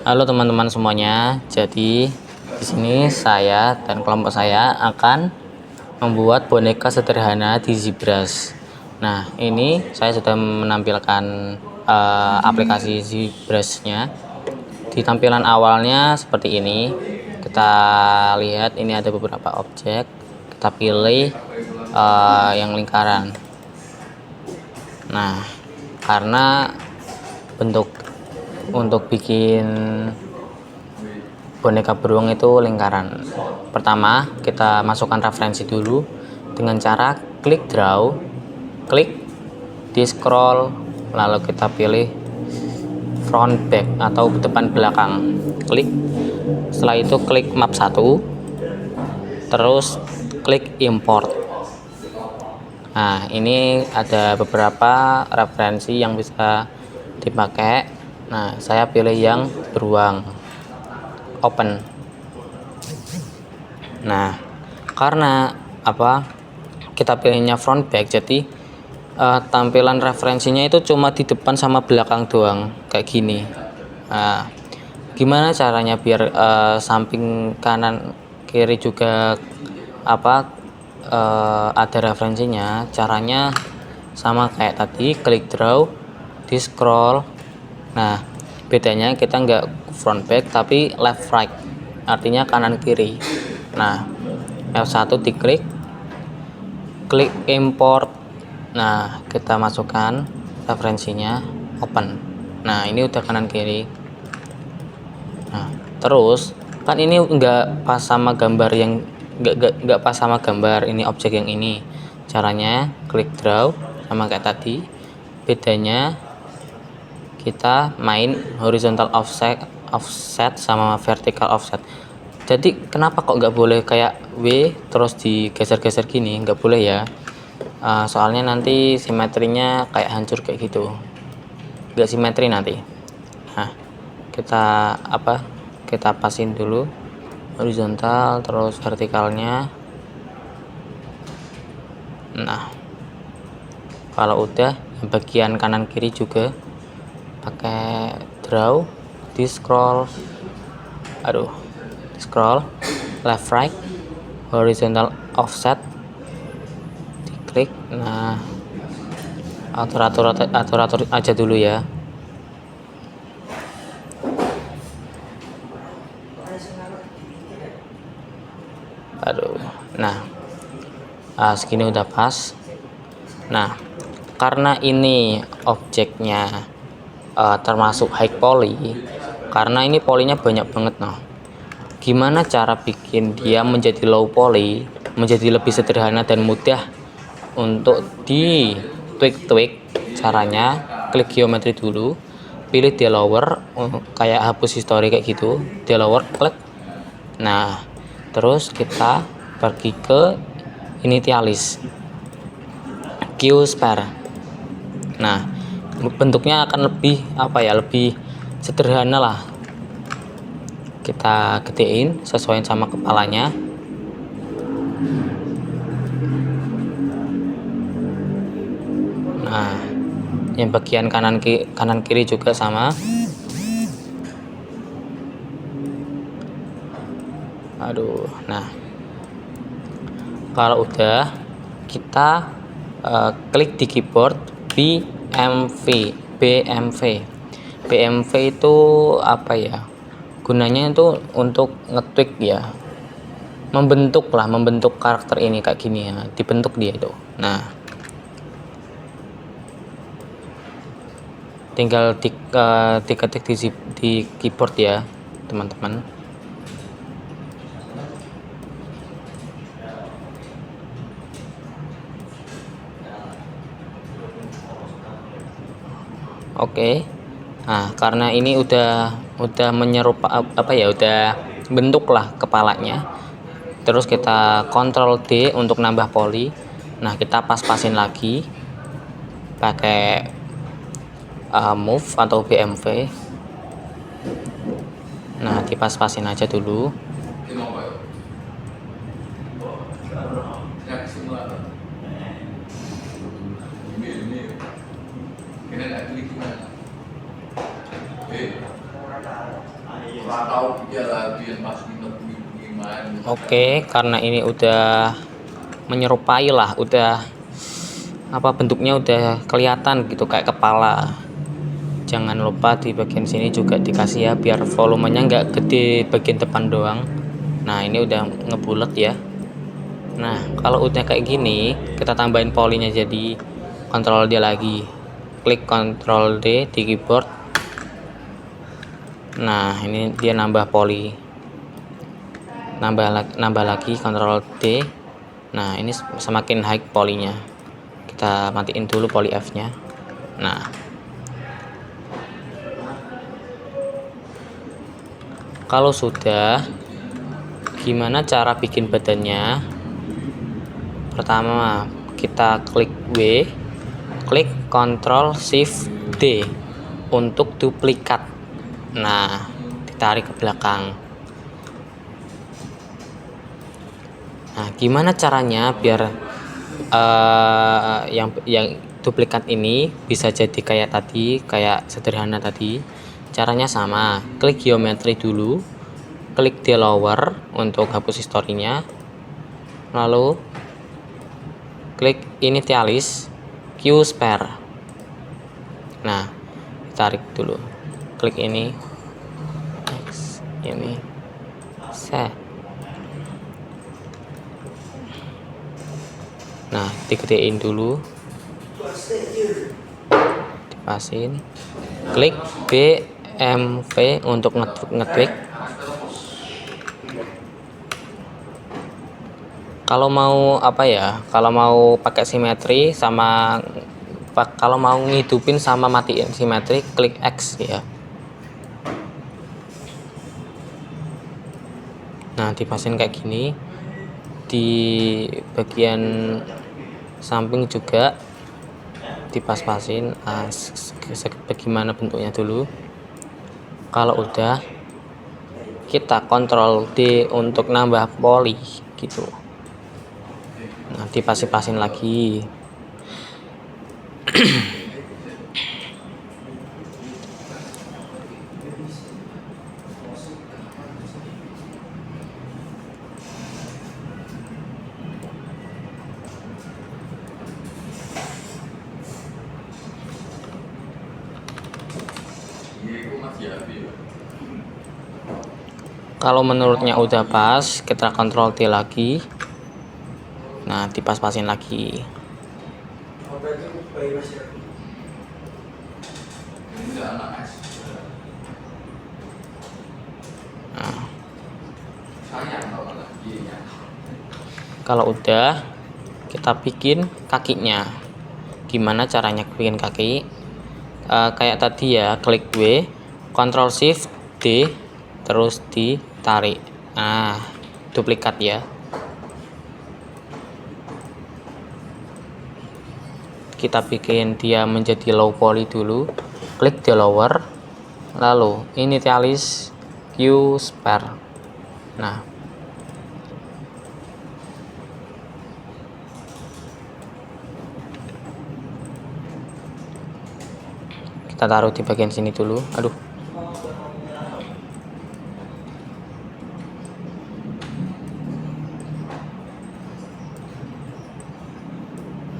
Halo teman-teman semuanya. Jadi di sini saya dan kelompok saya akan membuat boneka sederhana di ZBrush. Nah, ini saya sudah menampilkan aplikasi ZBrush-nya. Di tampilan awalnya seperti ini. Kita lihat ini ada beberapa objek. Kita pilih yang lingkaran. Nah, karena untuk bikin boneka beruang itu lingkaran, pertama kita masukkan referensi dulu dengan cara klik draw, klik di scroll, lalu kita pilih front back atau depan belakang, klik. Setelah itu klik map 1, terus klik import. Nah, ini ada beberapa referensi yang bisa dipakai. Nah, saya pilih yang beruang, open. Nah, karena kita pilihnya front back, jadi tampilan referensinya itu cuma di depan sama belakang doang, kayak gini. Nah, gimana caranya biar samping kanan kiri juga ada referensinya? Caranya sama kayak tadi, klik draw, di scroll. Nah, bedanya kita nggak front back tapi left right, artinya kanan kiri. Nah, F1 diklik, klik import. Nah, kita masukkan referensinya, open. Nah, ini udah kanan kiri. Nah, terus kan ini nggak pas sama gambar yang nggak pas sama gambar ini, objek yang ini. Caranya klik draw sama kayak tadi. Bedanya kita main horizontal offset sama vertical offset. Jadi kenapa kok nggak boleh kayak W terus digeser-geser gini? Nggak boleh ya. Soalnya nanti simetrinya kayak hancur kayak gitu, nggak simetri nanti. Nah, kita pasin dulu horizontal terus vertikalnya. Nah, kalau udah yang bagian kanan kiri juga pakai draw, di scroll, left right, horizontal offset, diklik. Nah, atur aja dulu ya. Nah, segini udah pas. Nah, karena ini objeknya termasuk high poly, karena ini polynya banyak banget. Nah, gimana cara bikin dia menjadi low poly, menjadi lebih sederhana dan mudah untuk di tweak? Caranya klik geometri dulu, pilih lower, kayak hapus history kayak gitu, lower, klik. Nah, terus kita pergi ke initialize, Q spare. Nah, bentuknya akan lebih lebih sederhana lah. Kita gedein sesuaiin sama kepalanya. Nah, yang bagian kanan kiri juga sama. Nah, kalau udah, kita klik di keyboard BMV itu gunanya itu untuk nge-tweak ya, membentuk karakter ini kayak gini ya, dibentuk dia itu. Nah, tinggal diketik di keyboard ya teman-teman. Oke. Nah, karena ini udah udah bentuk lah kepalanya. Terus kita Ctrl D untuk nambah poli. Nah, kita pas-pasin lagi pakai move atau BMV. Nah, dipas-pasin aja dulu. Oke, karena ini udah menyerupai lah, udah apa bentuknya udah kelihatan gitu kayak kepala. Jangan lupa di bagian sini juga dikasih ya, biar volumenya nggak gede bagian depan doang. Nah, ini udah ngebulet ya. Nah, kalau udah kayak gini, kita tambahin polinya, jadi kontrol D lagi. Klik kontrol D di keyboard. Nah, ini dia nambah poli. Nambah lagi kontrol D. Nah, ini semakin high polinya. Kita matiin dulu poli F-nya. Nah, kalau sudah, gimana cara bikin badannya? Pertama, kita klik W, klik Ctrl Shift D untuk duplikat. Nah, ditarik ke belakang. Nah, gimana caranya biar yang duplikat ini bisa jadi kayak tadi, kayak sederhana tadi? Caranya sama, klik geometri dulu, klik di lower untuk hapus historinya, lalu klik initialize Q spare. Nah, tarik dulu, klik ini, set. Nah, digedein dulu, dipasin, klik BMV untuk ngeklik. Kalau mau apa ya, kalau mau pakai simetri sama kalau mau ngidupin sama matiin simetri, klik X ya. Nah, dipasin kayak gini. Di bagian samping juga dipas-pasin. Bagaimana bentuknya dulu. Kalau udah, kita kontrol D untuk nambah poli gitu. Nah, dipasin-pasin lagi. Kalau menurutnya udah pas, kita kontrol T lagi. Nah, dipas-pasin lagi. Nah, kalau udah, kita bikin kakinya. Gimana caranya bikin kaki? Kayak tadi ya, klik W, Ctrl Shift D, terus ditarik. Nah, duplikat ya. Kita bikin dia menjadi low poly dulu, klik di lower, lalu initialize Q spare. Nah, kita taruh di bagian sini dulu. Aduh,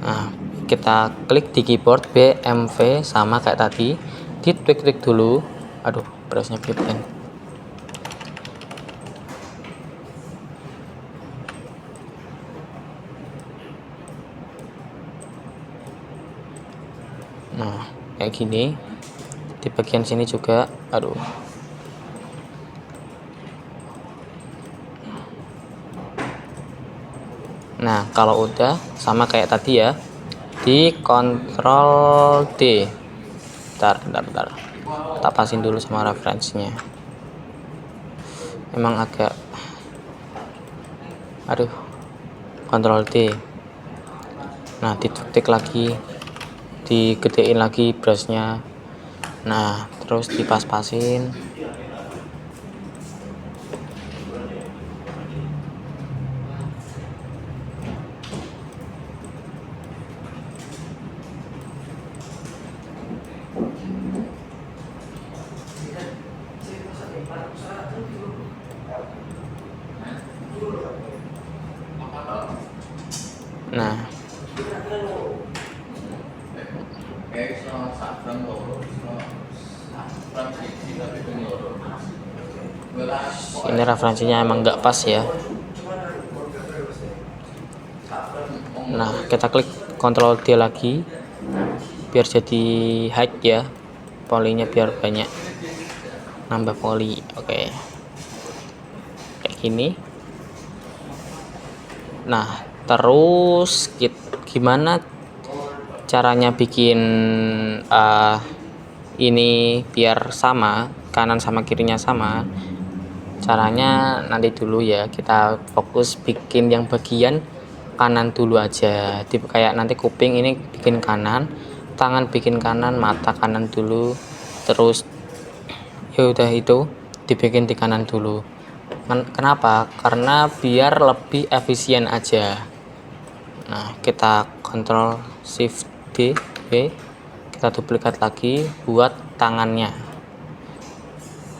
nah, kita klik di keyboard BMV sama kayak tadi, diklik dulu. Aduh, pressnya pelan. Nah, kayak gini. Di bagian sini juga. Aduh, nah, kalau udah sama kayak tadi ya, di Ctrl D. Bentar. Tak pasin dulu sama referensinya. Emang agak, aduh, Ctrl D. Nah, ditetik lagi, digedein lagi brushnya. Nah, terus dipas-pasin. Nah, ini referensinya emang nggak pas ya. Nah, kita klik Ctrl D lagi biar jadi hide ya, polinya biar banyak, nambah poli. Oke, kayak gini. Nah, terus gimana caranya bikin ini biar sama, kanan sama kirinya sama? Caranya nanti dulu ya, kita fokus bikin yang bagian kanan dulu aja. Kayak nanti kuping ini bikin kanan, tangan bikin kanan, mata kanan dulu, terus ya udah itu dibikin di kanan dulu. Kenapa? Karena biar lebih efisien aja. Nah, kita Ctrl Shift D, kita duplikat lagi buat tangannya.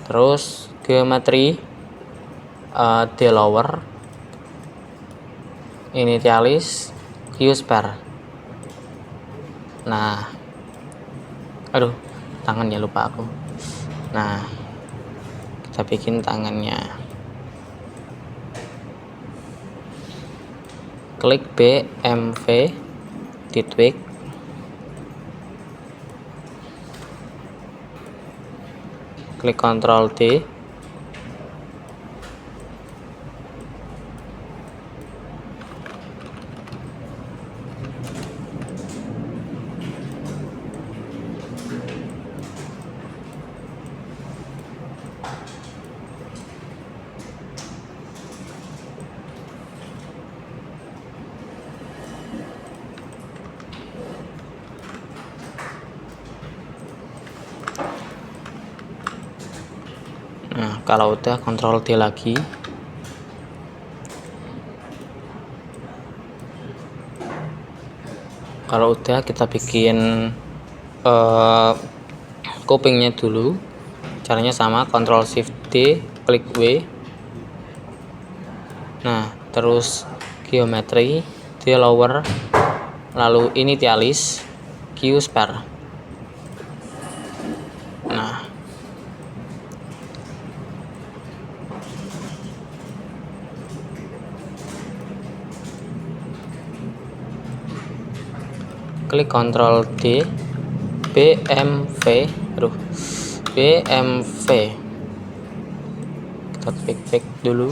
Terus geometri D lower, initialis, Q spare. Nah, aduh, tangannya lupa aku. Nah, kita bikin tangannya. Klik BMV di tweak, klik Ctrl D, nah kalau udah Ctrl D lagi. Kalau udah kita bikin kupingnya dulu. Caranya sama, Ctrl Shift D, klik W. Nah, terus geometri D lower, lalu initialis, Q spare. Nah, klik Ctrl D, BMV, BMV. Kita klik dulu.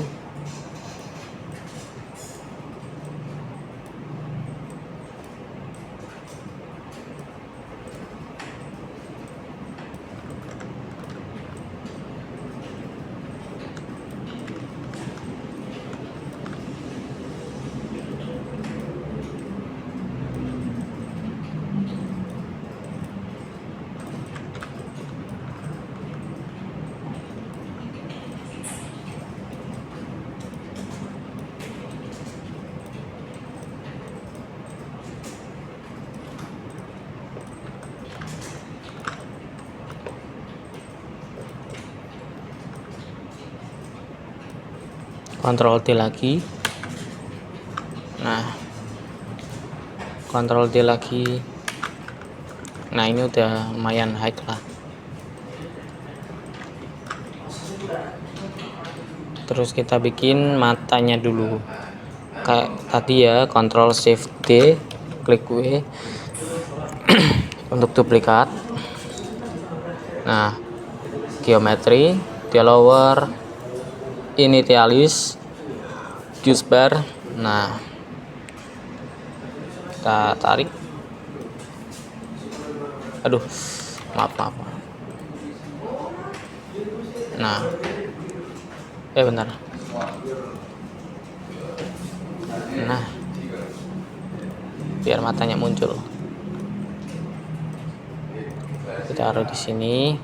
Ctrl D lagi. Nah, Ctrl D lagi. Nah, ini udah lumayan high lah. Terus kita bikin matanya dulu. Kayak tadi ya, Ctrl Shift D, klik W untuk duplikat. Nah, geometri, D lower, initialis, Q spare. Nah, kita tarik. Aduh, maaf. Nah, bentar. Nah, biar matanya muncul, kita taruh di sini,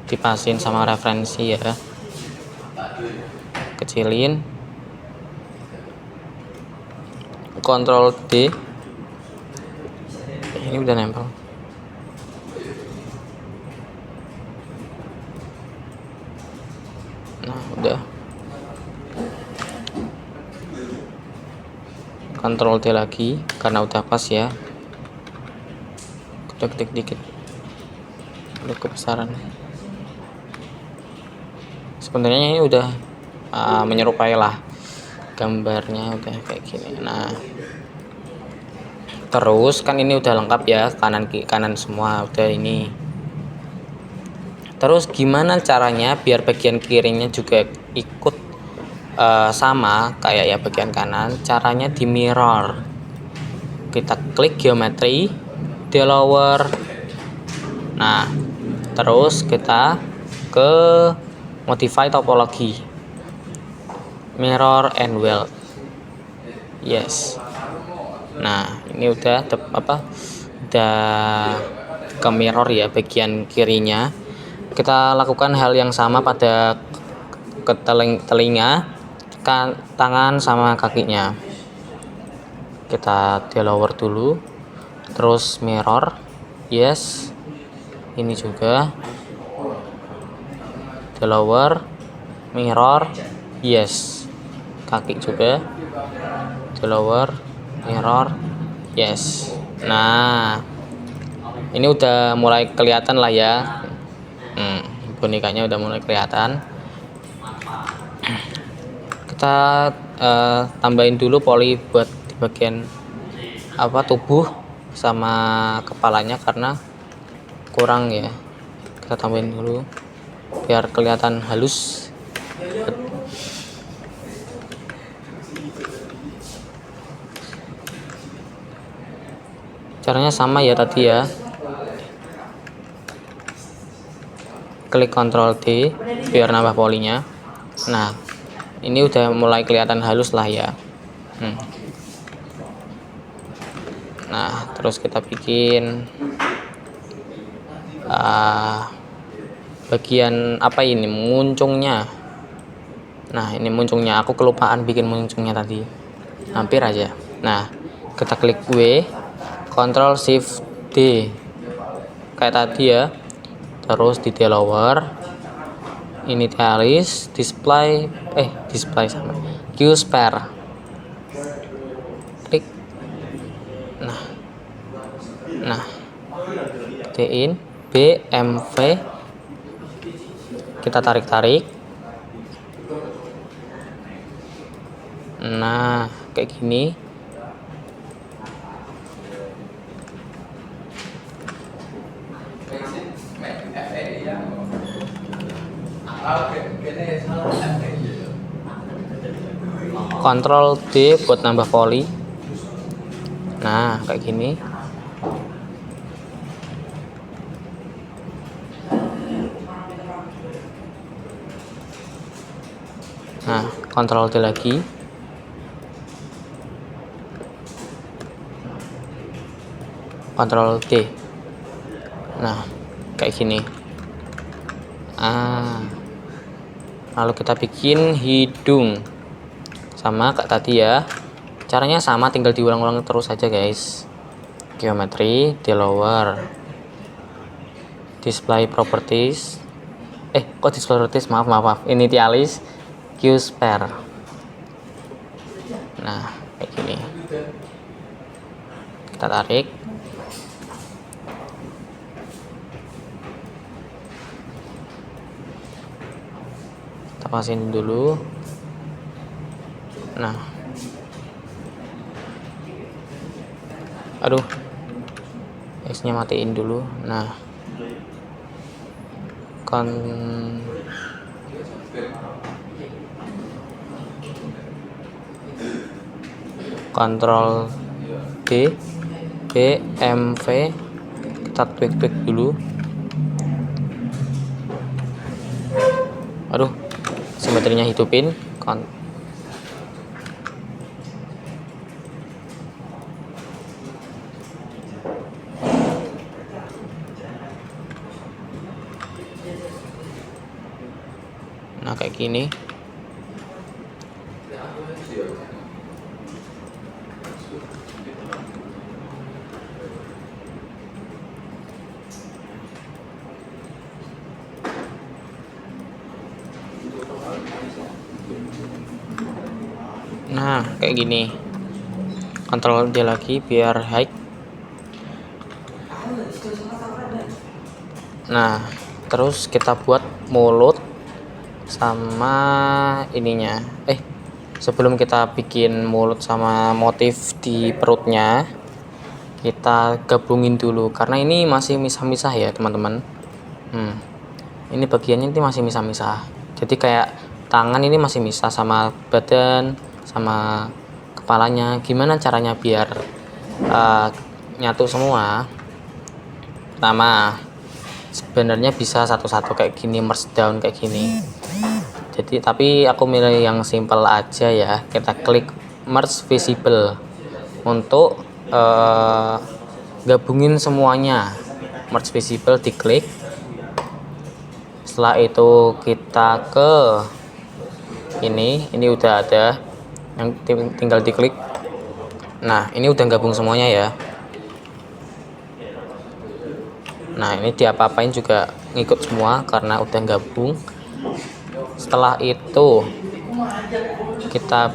dipasin sama referensi ya, kecilin, Ctrl D. Ini udah nempel. Nah, udah. Ctrl D lagi karena udah pas ya. Kita klik dikit untuk kebesaran. Sebenarnya ini udah menyerupai lah, gambarnya udah kayak gini. Nah, terus kan ini udah lengkap ya, kanan semua udah ini. Terus gimana caranya biar bagian kirinya juga ikut sama kayak ya bagian kanan? Caranya di mirror. Kita klik geometri, lower. Nah, terus kita ke modify topologi, mirror and weld. Yes. Nah, ini udah udah ke mirror ya bagian kirinya. Kita lakukan hal yang sama pada telinga, tangan sama kakinya. Kita lower dulu, terus mirror. Yes. Ini juga lower, mirror. Yes. Kaki juga lower, mirror. Yes. Nah, ini udah mulai kelihatan lah ya. Bonekanya udah mulai kelihatan. Kita tambahin dulu poli buat di bagian tubuh sama kepalanya karena kurang ya. Kita tambahin dulu biar kelihatan halus. Caranya sama ya tadi ya. Klik Ctrl D biar nambah polinya. Nah, ini udah mulai kelihatan halus lah ya. Nah, terus kita bikin bagian apa ini, muncungnya. Nah, ini muncungnya, aku kelupaan bikin muncungnya tadi, hampir aja. Nah, kita klik W, Ctrl Shift D kayak tadi ya. Terus di lower, initialize, display sama Q spare. Klik. Nah, D in, B, M, V. Kita tarik. Nah, kayak gini. Ctrl D buat nambah poli. Nah, kayak gini. Nah, Ctrl D lagi. Ctrl D. Nah, kayak gini. Lalu kita bikin hidung sama kayak tadi ya. Caranya sama, tinggal diulang-ulang terus aja guys. Geometri, di lower, display properties. Kok display properties? Maaf. Initialize, Q spare. Nah, kayak gini. Kita tarik. Kita pasin dulu. Nah, aduh, X nya matiin dulu. Nah, Ctrl D, B, M, V. Kita tweak dulu. Aduh, simetrinya hidupin. Nah, kayak gini. Nah, kayak gini. Kontrol dia lagi biar high. Nah, terus kita buat mulut sama ininya. Sebelum kita bikin mulut sama motif di perutnya, kita gabungin dulu karena ini masih misah-misah ya teman-teman. Ini bagiannya ini masih misah-misah. Jadi kayak tangan ini masih misah sama badan sama kepalanya. Gimana caranya biar nyatu semua? Pertama, sebenarnya bisa satu-satu kayak gini, merge down kayak gini. Jadi tapi aku milih yang simple aja ya. Kita klik merge visible untuk gabungin semuanya. Merge visible diklik. Setelah itu kita ke ini udah ada, yang tinggal diklik. Nah, ini udah gabung semuanya ya. Nah, ini diapa-apain juga ngikut semua karena udah gabung. Setelah itu kita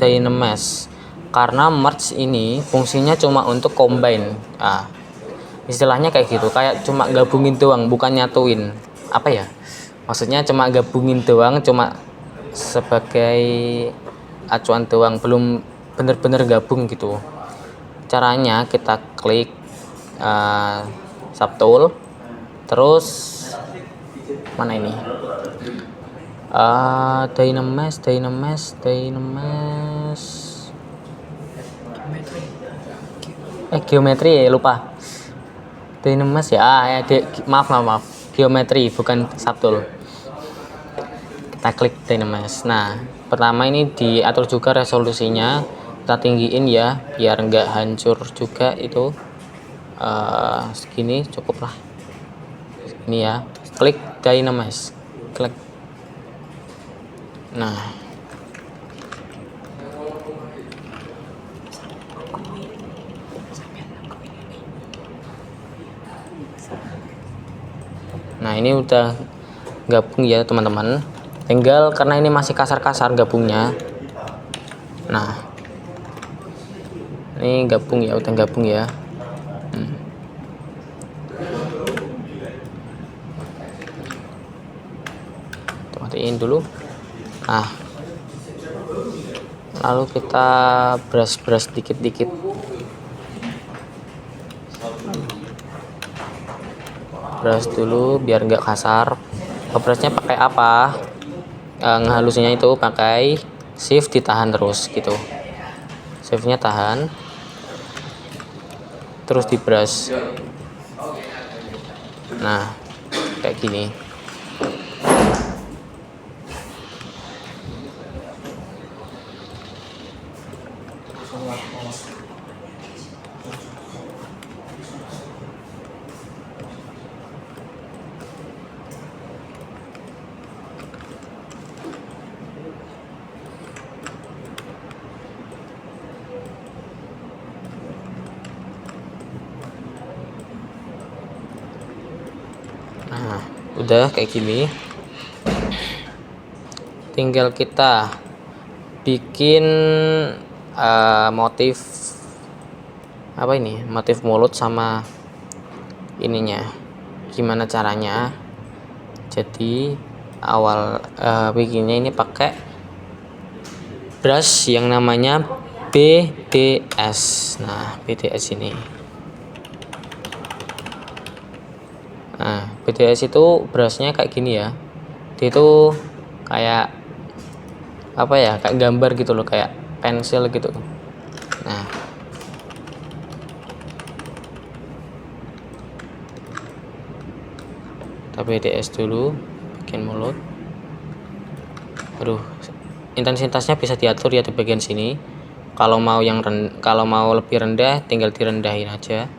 dynamesh karena merge ini fungsinya cuma untuk combine. Istilahnya kayak gitu, kayak cuma gabungin doang, bukan nyatuin. Apa ya? Maksudnya cuma gabungin doang, cuma sebagai acuan doang, belum bener-bener gabung gitu. Caranya kita klik subtool, terus mana ini? Dynamesh geometri ya, lupa. Dynamesh ya, maaf geometri bukan subtool. Kita klik Dynamesh. Nah, pertama ini diatur juga resolusinya, kita tinggiin ya biar nggak hancur juga itu. Segini cukup lah. Ini ya, klik Dynamesh, klik. Nah, ini udah gabung ya teman-teman. Tinggal karena ini masih kasar-kasar gabungnya. Nah, ini gabung ya, udah gabung ya. Matiin dulu. Nah, lalu kita brush dikit-dikit. Brush dulu biar nggak kasar. Brushnya pakai apa? Ngehalusinnya itu pakai shift ditahan terus gitu. Shiftnya tahan, terus di brush. Nah, kayak gini. Nah, udah kayak gini. Tinggal kita bikin motif apa ini? Motif mulut sama ininya. Gimana caranya? Jadi awal bikinnya ini pakai brush yang namanya BDS. Nah, BDS ini. Nah, BDS itu brushnya kayak gini ya. Dia itu kayak apa ya? Kayak gambar gitu loh, kayak pensil gitu. Nah, kita BDS dulu, bikin mulut. Aduh, intensitasnya bisa diatur ya di bagian sini. Kalau mau kalau mau lebih rendah, tinggal direndahin aja.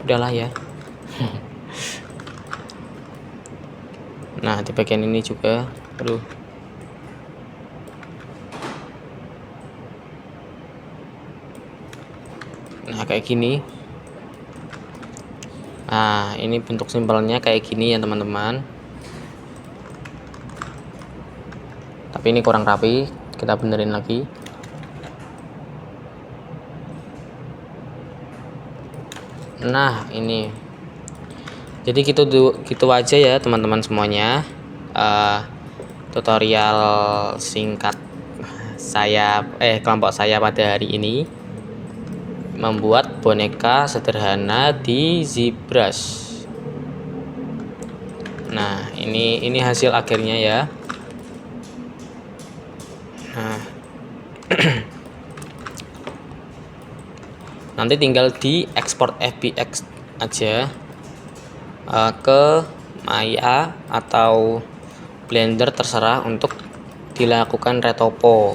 Udahlah ya. Nah, di bagian ini juga, aduh. Nah kayak gini. Nah ini bentuk simpelnya kayak gini ya teman-teman, tapi ini kurang rapi, kita benerin lagi. Nah ini, jadi gitu aja ya teman-teman semuanya, tutorial singkat kelompok saya pada hari ini membuat boneka sederhana di ZBrush. Nah ini hasil akhirnya ya. Nah nanti tinggal di export FBX aja ke Maya atau Blender, terserah, untuk dilakukan retopo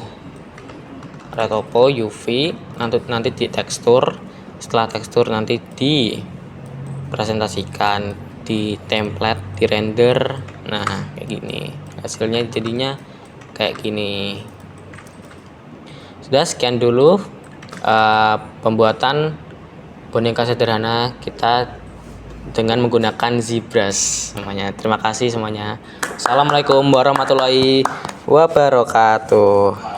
UV, nanti di tekstur, setelah tekstur nanti dipresentasikan di template, di render. Nah kayak gini hasilnya, jadinya kayak gini. Sudah, sekian dulu pembuatan boneka sederhana kita dengan menggunakan ZBrush semuanya. Terima kasih semuanya. Assalamualaikum warahmatullahi wabarakatuh.